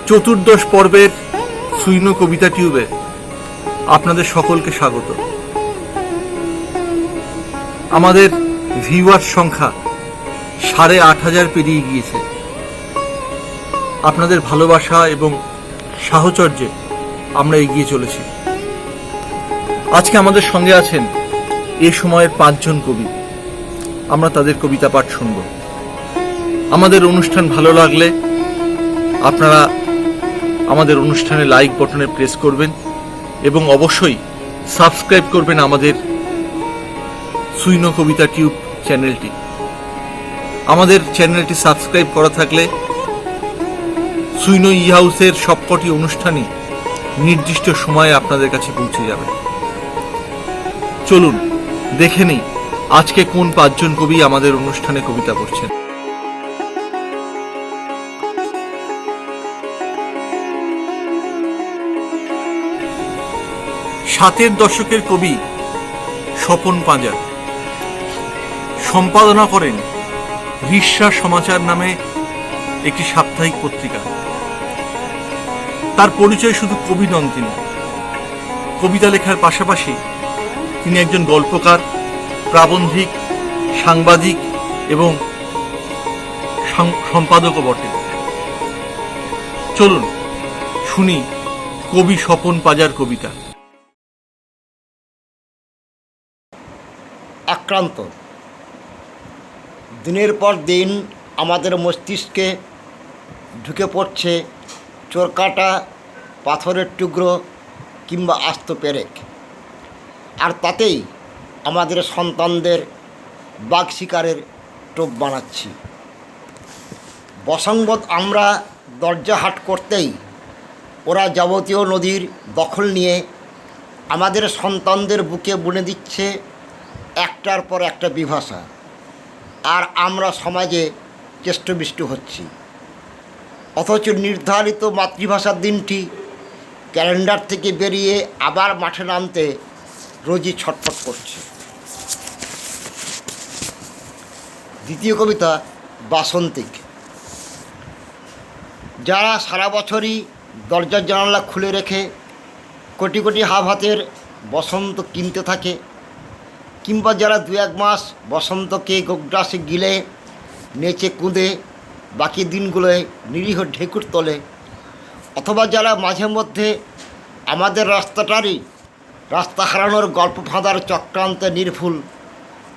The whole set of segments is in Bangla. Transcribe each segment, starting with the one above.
চতুর্দশ পর্বের সুইন কবিতা টিউবে আপনাদের সকলকে স্বাগত। আমাদের ভিউয়ার সংখ্যা 8,500 পেরিয়ে গিয়েছে। আপনাদের ভালোবাসা এবং সাহচর্যে আমরা এগিয়ে চলেছি। আজকে আমাদের সঙ্গে আছেন এ সময়ের 5 জন কবি। আমরা তাদের কবিতা পাঠ শুনব। আমাদের অনুষ্ঠান ভালো লাগলে আপনারা আমাদের অনুষ্ঠানে লাইক বাটনে প্রেস করবেন এবং অবশ্যই সাবস্ক্রাইব করবেন আমাদের সুইন কবিতা টিউব চ্যানেলটি। আমাদের চ্যানেলটি সাবস্ক্রাইব করা থাকলে সুইন ই হাউসের সবকটি অনুষ্ঠানই নির্দিষ্ট সময়ে আপনাদের কাছে পৌঁছে যাবে। চলুন দেখে নিই আজকে কোন 5 জন কবি আমাদের অনুষ্ঠানে কবিতা পড়ছেন। ষাটের দশকের কবি স্বপন পাঁজা সম্পাদনা করেন রিসা সমাচার নামে একটি সাপ্তাহিক পত্রিকা। তার পরিচয় শুধু কবি নন, তিনি কবিতা লেখার পাশাপাশি তিনি একজন গল্পকার, প্রাবন্ধিক, সাংবাদিক এবং সম্পাদকও বটে। চলুন শুনি কবি স্বপন পাঁজার কবিতা। আক্রান্ত। দিনের পর দিন আমাদের মস্তিষ্কে ঢুকে পড়ছে চোরকাটা, পাথরের টুকরো কিংবা আস্ত পেরেক, আর তাতেই আমাদের সন্তানদের বাঘ শিকারের টোপ বানাচ্ছি। বসংবদ আমরা দরজা হাট করতেই ওরা যাবতীয় নদীর দখল নিয়ে আমাদের সন্তানদের বুকে বুনে দিচ্ছে একটার পর একটা বিভাষা, আর আমরা সমাজে চেষ্টবিষ্ট হচ্ছি। অথচ নির্ধারিত মাতৃভাষার দিনটি ক্যালেন্ডার থেকে বেরিয়ে আবার মাঠে নামতে রোজই ছটফট করছে। দ্বিতীয় কবিতা বাসন্তিক। যারা সারা বছরই দরজার জানালা খুলে রেখে কোটি কোটি হাতের বসন্ত কিনতে থাকে, কিংবা যারা 2-1 মাস বসন্তকে গোগ্রাসে গিলে নেচে কুঁদে বাকি দিনগুলোয় নিরীহ ঢেকুর তোলে, অথবা যারা মাঝে মধ্যে আমাদের রাস্তা হারানোর গল্প ফাঁদার চক্রান্তে নির্ভুল,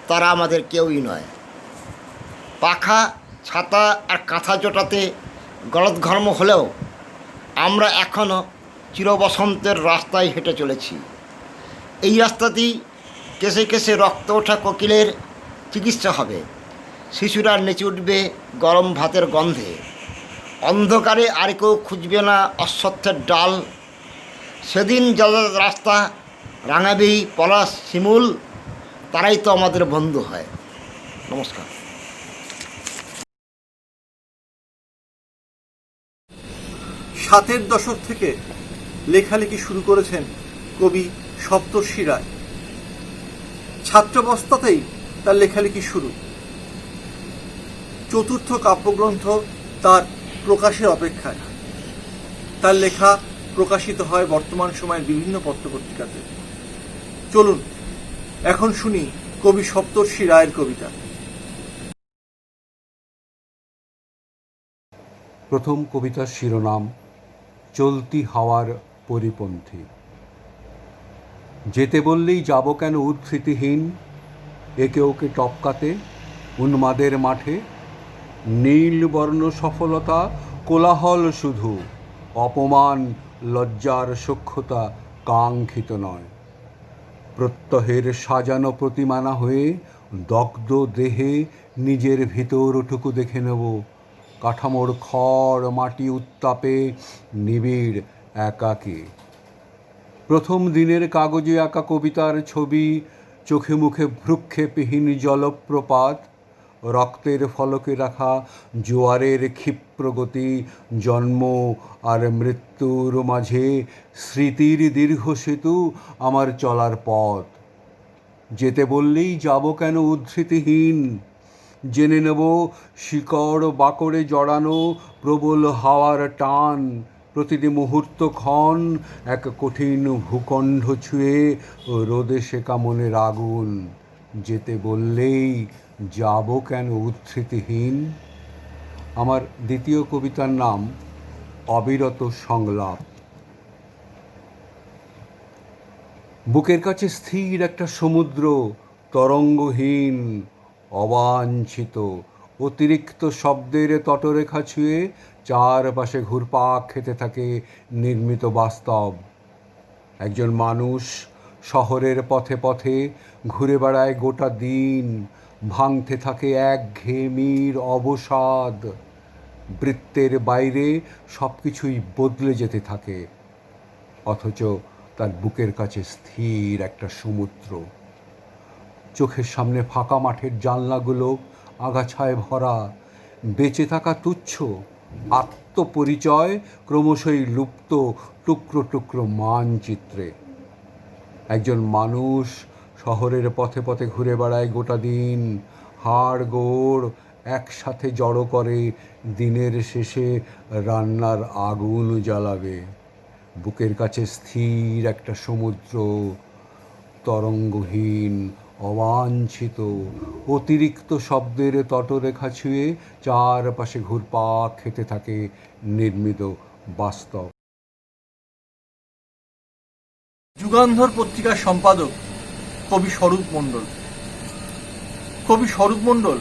তারা আমাদের কেউই নয়। পাখা, ছাতা আর কাঁথা জোটাতে গলদঘর্ম হলেও আমরা এখনও চিরবসন্তের রাস্তায় হেঁটে চলেছি। এই রাস্তাতেই কেসে কেসে রক্ত ওঠা কোকিলের চিকিৎসা হবে, শিশুরা নেচে উঠবে গরম ভাতের গন্ধে, অন্ধকারে আর কেউ খুঁজবে না অশ্বত্থের ডাল। সেদিন যাদের রাস্তা রাঙাবি পলাশ শিমুল, তারাই তো আমাদের বন্ধু হয়। নমস্কার। ষাটের দশক থেকে লেখালেখি শুরু করেছেন কবি সপ্তর্ষি রায়। ছাত্রাবস্থাতেই তার লেখালেখি শুরু। চতুর্থ কাব্যগ্রন্থ তার প্রকাশের অপেক্ষায়। তার লেখা প্রকাশিত হয় বর্তমান সময়ের বিভিন্ন পত্রপত্রিকাতে। চলুন এখন শুনি কবি সপ্তর্ষি রায়ের কবিতা। প্রথম কবিতার শিরোনাম চলতি হাওয়ার পরিপন্থী। যেতে বললেই যাব কেন উদ্ধৃতিহীন, একে ওকে টপকাতে উন্মাদের মাঠে। নীলবর্ণ সফলতা কোলাহল শুধু, অপমান লজ্জার সখ্যতা কাঙ্ক্ষিত নয়। প্রত্যহের সাজানো প্রতিমানা হয়ে দগ্ধ দেহে নিজের ভিতরটুকু দেখে নেব। কাঠামোর খড় মাটি উত্তাপে নিবিড় একাকী। প্রথম দিনের কাগজে আঁকা কবিতার ছবি, চোখে মুখে ভ্রুক্ষেপহীন জলপ্রপাত, রক্তের ফলকে রাখা জোয়ারের ক্ষিপ্রগতি, জন্ম আর মৃত্যুর মাঝে স্মৃতির দীর্ঘ সেতু আমার চলার পথ। যেতে বললেই যাব কেন উদ্ধৃতিহীন, জেনে নেব শিকড় বাকড়ে জড়ানো প্রবল হাওয়ার টান, প্রতিটি মুহূর্তক্ষণ এক কঠিন ভূখণ্ড ছুঁয়ে রোদে শেখা মনের আগুন। যেতে বললেই যাব কেন উদ্ধৃতিহীন। আমার দ্বিতীয় কবিতার নাম অবিরত সংলাপ। বুকের কাছে স্থির একটা সমুদ্র, তরঙ্গহীন, অবাঞ্ছিত, অতিরিক্ত শব্দের তটরেখা ছুঁয়ে চারপাশে ঘুরপাক খেতে থাকে নির্মিত বাস্তব। একজন মানুষ শহরের পথে পথে ঘুরে বেড়ায় গোটা দিন, ভাঙতে থাকে একঘেয়েমির অবসাদ। বৃত্তের বাইরে সব কিছুই বদলে যেতে থাকে, অথচ তার বুকের কাছে স্থির একটা সমুদ্র। চোখের সামনে ফাঁকা মাঠের জানলাগুলো আগাছায় ভরা, বেঁচে থাকা তুচ্ছ, আত্মপরিচয় ক্রমশই লুপ্ত টুকরো টুকরো মানচিত্রে। একজন মানুষ শহরের পথে পথে ঘুরে বেড়ায় গোটা দিন, হাড় গোড় একসাথে জড়ো করে দিনের শেষে রান্নার আগুন জ্বালাবে। বুকের কাছে স্থির একটা সমুদ্র, তরঙ্গহীন, অবাঞ্ছিত, অতিরিক্ত শব্দের তটরেখা ছুঁয়ে চারপাশে ঘুরপাক খেতে থাকে নির্মিত বাস্তব। যুগান্ধর পত্রিকার সম্পাদক কবি স্বরূপ মণ্ডল। কবি স্বরূপ মণ্ডল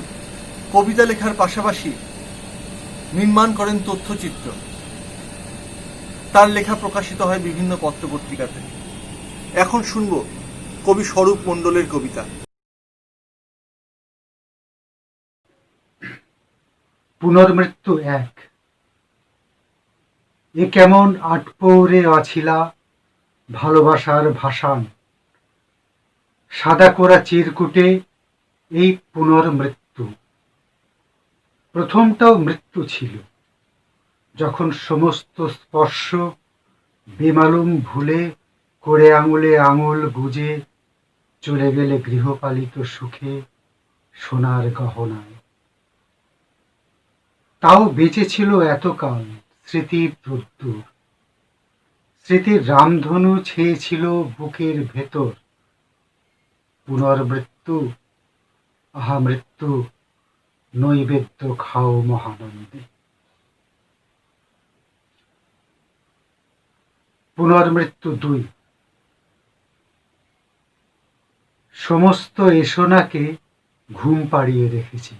কবিতা লেখার পাশাপাশি নির্মাণ করেন তথ্যচিত্র। তার লেখা প্রকাশিত হয় বিভিন্ন পত্রপত্রিকাতে। এখন শুনব কবি স্বরূপ মণ্ডলের কবিতা। পুনর্মৃত্যু এক। এ কেমন আটপৌরে অছিলা ভালোবাসার ভাষান, সাদা কোরা চিরকুটে এই পুনর্মৃত্যু। প্রথমটাও মৃত্যু ছিল, যখন সমস্ত স্পর্শ বেমালুম ভুলে করে আঙুলে আঙুল গুজে চলে গেলে গৃহপালিত সুখে সোনার গহনায়। তাও বেঁচে ছিল এতকাল স্মৃতির প্রদ্যুর। স্মৃতির রামধনু ছেয়েছিল বুকের ভেতর। পুনর্মৃত্যু, আহা মৃত্যু, নৈবেদ্য খাও মহানন্দে। পুনর্মৃত্যু দুই। সমস্ত এসোনাকে ঘুম পাড়িয়ে রেখেছি,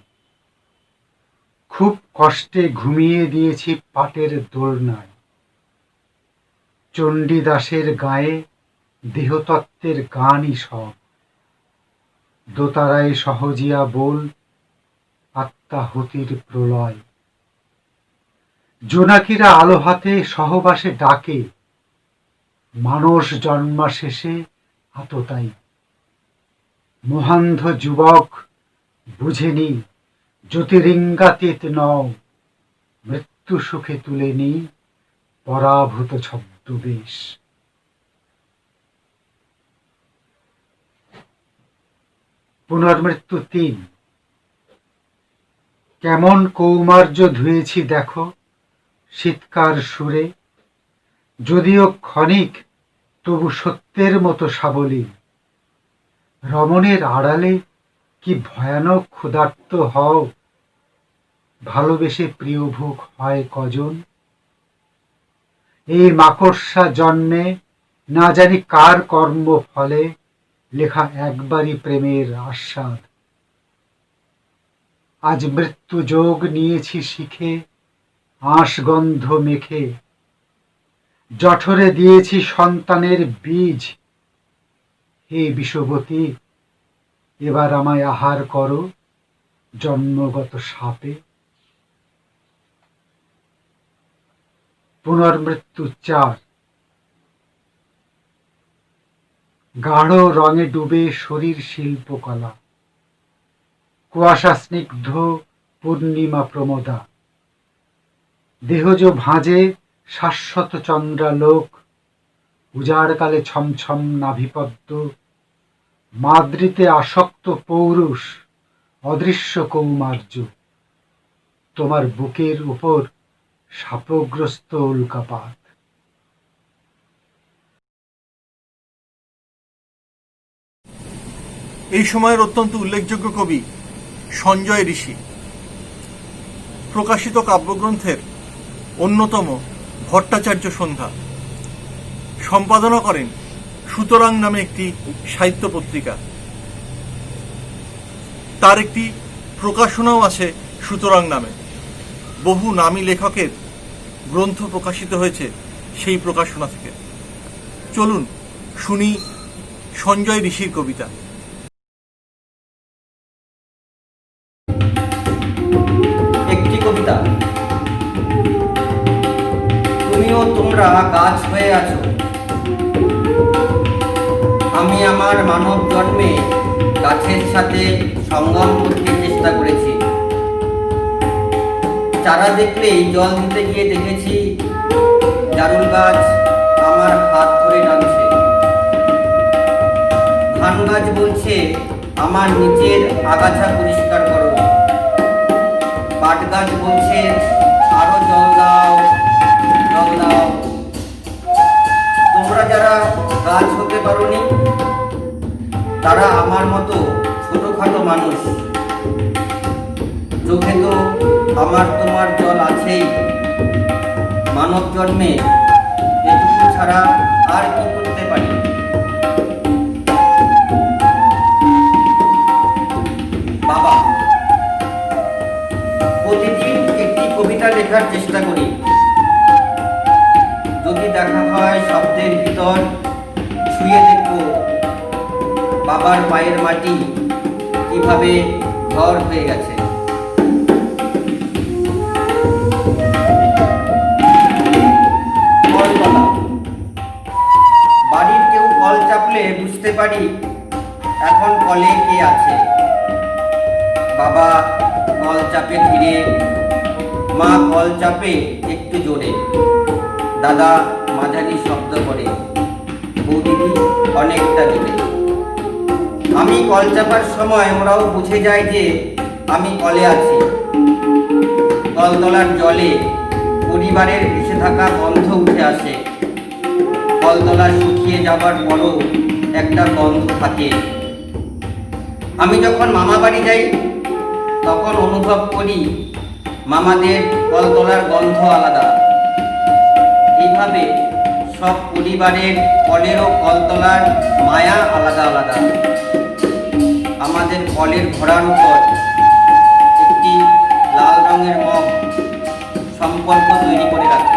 খুব কষ্টে ঘুমিয়ে দিয়েছি পাটের দোলনায়। চণ্ডীদাসের গায়ে দেহতত্ত্বের গানই সব। দোতারায় সহজিয়া বল, আত্মাহুতির প্রলয়। জোনাকিরা আলো হাতে সহবাসে ডাকে, মানস জন্মা শেষে আততাই। মোহান্ধ যুবক বুঝেনি জ্যোতিরিঙ্গাতীত নও, মৃত্যু সুখে তুলে নি পরাভূত ছদ্মবেশ। পুনর্মৃত্যু তিন। কেমন কৌমার্য ধুয়েছি দেখো শীতকার সুরে, যদিও ক্ষণিক তবু সত্যের মতো সাবলীল। রমণের আড়ালে কি ভয়ানক ক্ষুধার্ত হও, ভালোবেসে প্রিয় ভোগ হয় কজন। এই মাকড়সা জন্মে না জানি কার কর্ম ফলে লেখা একবারই প্রেমের আস্বাদ। আজ মৃত্যু যোগ নিয়েছি শিখে, আঁশগন্ধ মেখে। জঠরে দিয়েছি সন্তানের বীজ। হে বিষবতী, এবার আমায় আহার করো জন্মগত সাপে। পুনর্মৃত্যু চার। গাঢ় রঙে ডুবে শরীর শিল্পকলা, কুয়াশা স্নিগ্ধ পূর্ণিমা প্রমোদা। দেহজ ভাঁজে শাশ্বত চন্দ্রালোক, উজাড়কালে ছমছম নাভিপদ্ম। মাদ্রিতে আসক্ত পৌরুষ, অদৃশ্য কৌমার্য। তোমার বুকের উপর শাপগ্রস্ত উল্কাপাত। এই সময়ের অত্যন্ত উল্লেখযোগ্য কবি সঞ্জয় ঋষি। প্রকাশিত কাব্যগ্রন্থের অন্যতম ভট্টাচার্য সন্ধ্যা সম্পাদনা করেন সুতরাং নামে একটি সাহিত্য পত্রিকা। তার একটি প্রকাশনাও আছে সুতরাং নামে। বহু নামী লেখকের গ্রন্থ প্রকাশিত হয়েছে সেই প্রকাশনা থেকে। চলুন শুনি সঞ্জয় ঋষির কবিতা। একটি কবিতা। তুমিও তোমরা গাছ হয়ে আছো, আমি আমার মানব জন্মে গাছের সাথে সঙ্গম করতে চেষ্টা করেছি। চারা দেখলেই জল দিতে গিয়ে দেখেছি জারুল গাছ আমার হাত ধরে টানছে। ধান গাছ বলছে আমার নিচের আগাছা পরিষ্কার করো। পাট গাছ বলছে আরো জল দাও, জল দাও। তোমরা যারা গাছ হতে পারোনি তারা আমার মতো ছোটখাটো মানুষ। চোখে তো আমার তোমার জল আছেই। মানব জন্মে এটুকু ছাড়া আর কি করতে পারি? বাবা, প্রতিদিন একটি কবিতা লেখার চেষ্টা করি। যদি দেখা হয় শব্দের ভিতর, ছুঁয়ে দেখব বাবার পায়ের মাটি কিভাবে ঘর হয়ে গেছে। কলতলা। বাড়ির কেউ কল চাপলে বুঝতে পারি এখন কলে কে আছে। বাবা কল চাপে ধীরে, মা কল চাপে একটু জোরে, দাদা মাঝারি শব্দ করে, বৌদিদি অনেকটা দূরে। আমি কল চাপার সময় ওরাও বুঝে যায় যে আমি কলে আছি। কলতলার জলে পরিবারের ভেসে থাকা গন্ধ উঠে আসে। কলতলা শুকিয়ে যাবার পরও একটা গন্ধ থাকে। আমি যখন মামা বাড়ি যাই তখন অনুভব করি মামাদের কলতলার গন্ধ আলাদা। এইভাবে সব পরিবারের কলের ও কলতলার মায়া আলাদা আলাদা। আমাদের কলের ঘোড়ার উপর একটি লাল রঙের মগ সম্পর্ক তৈরি করে রাখে।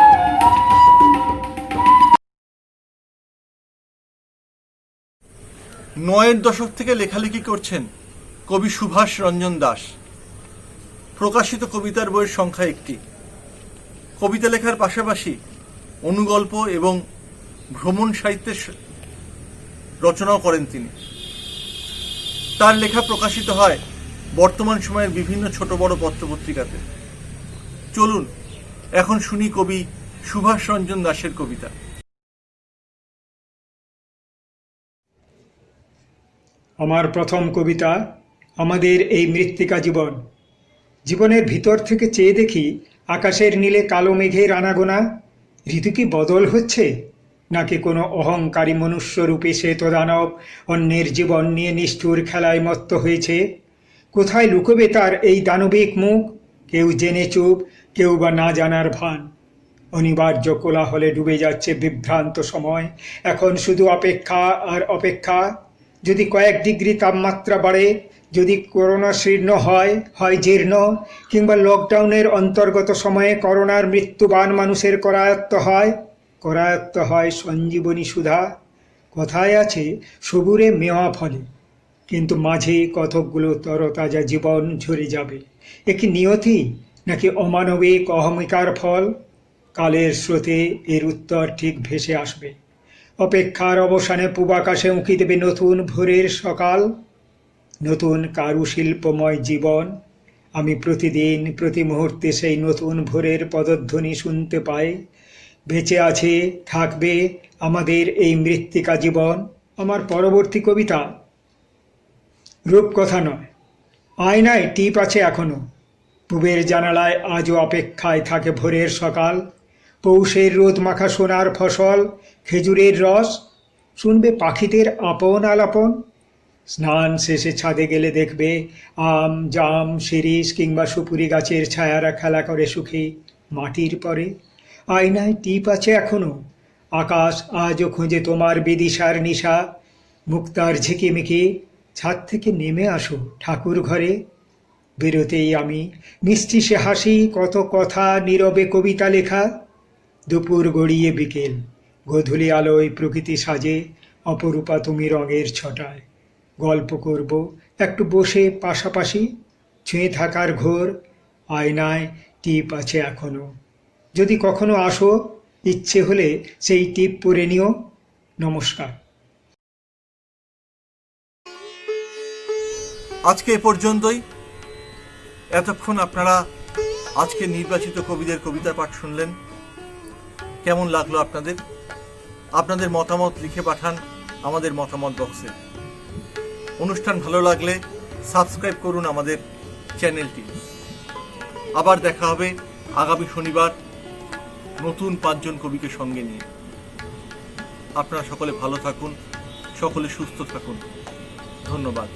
নয়ের দশক থেকে লেখালেখি করছেন কবি সুভাষ রঞ্জন দাস। প্রকাশিত কবিতার বইয়ের সংখ্যা একটি। কবিতা লেখার পাশাপাশি অনুগল্প এবং ভ্রমণ সাহিত্যের রচনাও করেন তিনি। তার লেখা প্রকাশিত হয় বর্তমান সময়ের বিভিন্ন ছোট বড় পত্রপত্রিকাতে। চলুন এখন শুনি কবি সুভাষ রঞ্জন দাসের কবিতা। আমার প্রথম কবিতা আমাদের এই মৃত্তিকা জীবন। জীবনের ভিতর থেকে চেয়ে দেখি আকাশের নীলে কালো মেঘের আনাগোনা। ঋতু কি বদল হচ্ছে, নাকি কোনো অহংকারী মনুষ্যরূপী শ্বেতদানব অন্যের জীবন নিয়ে নিষ্ঠুর খেলায় মত্ত হয়েছে? কোথায় লুকোবে তার এই দানবিক মুখ? কেউ জেনে চুপ, কেউ বা না জানার ভান। অনিবার্য কোলাহলে ডুবে যাচ্ছে বিভ্রান্ত সময়। এখন শুধু অপেক্ষা আর অপেক্ষা। যদি কয়েক ডিগ্রি তাপমাত্রা বাড়ে, যদি করোনা শীর্ণ হয় জীর্ণ, কিংবা লকডাউনের অন্তর্গত সময়ে করোনার মৃত্যুবান মানুষের করায়ত্ত হয় সঞ্জীবনী সুধা। কথায় আছে সবুরে মেওয়া ফলে, কিন্তু মাঝে কতকগুলো তরতাজা জীবন ঝরে যাবে। এ কি নিয়তি, নাকি অমানবিক অহমিকার ফল? কালের স্রোতে এর উত্তর ঠিক ভেসে আসবে। অপেক্ষার অবসানে পূবাকাশে উঁকি দেবে নতুন ভোরের সকাল, নতুন কারুশিল্পময় জীবন। আমি প্রতিদিন প্রতি মুহূর্তে সেই নতুন ভোরের পদধ্বনি শুনতে পাই। বেঁচে আছে, থাকবে আমাদের এই মৃত্তিকা জীবন। আমার পরবর্তী কবিতা রূপকথা নয়। আয়নায় টিপ আছে এখনো। পূবের জানালায় আজও অপেক্ষায় থাকে ভোরের সকাল। পৌষের রোদ মাখা সোনার ফসল, খেজুরের রস, শুনবে পাখিদের আপন আলাপন। স্নান শেষে ছাদে গেলে দেখবে আম, জাম, শিরীষ কিংবা সুপুরি গাছের ছায়ারা খেলা করে সুখী মাটির পরে। আয়নায় টিপ আছে এখনো। আকাশ আজও খোঁজে তোমার বিদিশার নিশা। মুক্তার ঝিকিমিকি ছাদ থেকে নেমে আসো ঠাকুর ঘরে। বেরোতেই আমি মিষ্টি সে হাসি, কত কথা, নীরবে কবিতা লেখা। দুপুর গড়িয়ে বিকেল, গোধূলি আলোয় প্রকৃতি সাজে, অপরূপা তুমি রঙের ছটায়। গল্প করব একটু বসে পাশাপাশি, ছুঁয়ে থাকার ঘোর। আয়নায় টিপ আছে এখনো। যদি কখনো আসো, ইচ্ছে হলে সেই টিপ পরে নিও। নমস্কার। আজকে এ পর্যন্তই। এতক্ষণ আপনারা আজকে নির্বাচিত কবিদের কবিতা পাঠ শুনলেন। কেমন লাগলো আপনাদের? আপনাদের মতামত লিখে পাঠান আমাদের মতামত বক্সে। অনুষ্ঠান ভালো লাগলে সাবস্ক্রাইব করুন আমাদের চ্যানেলটি। আবার দেখা হবে আগামী শনিবার নতুন 5 জন কবিকে সঙ্গে নিয়ে। আপনারা সকলে ভালো থাকুন, সকলে সুস্থ থাকুন। ধন্যবাদ।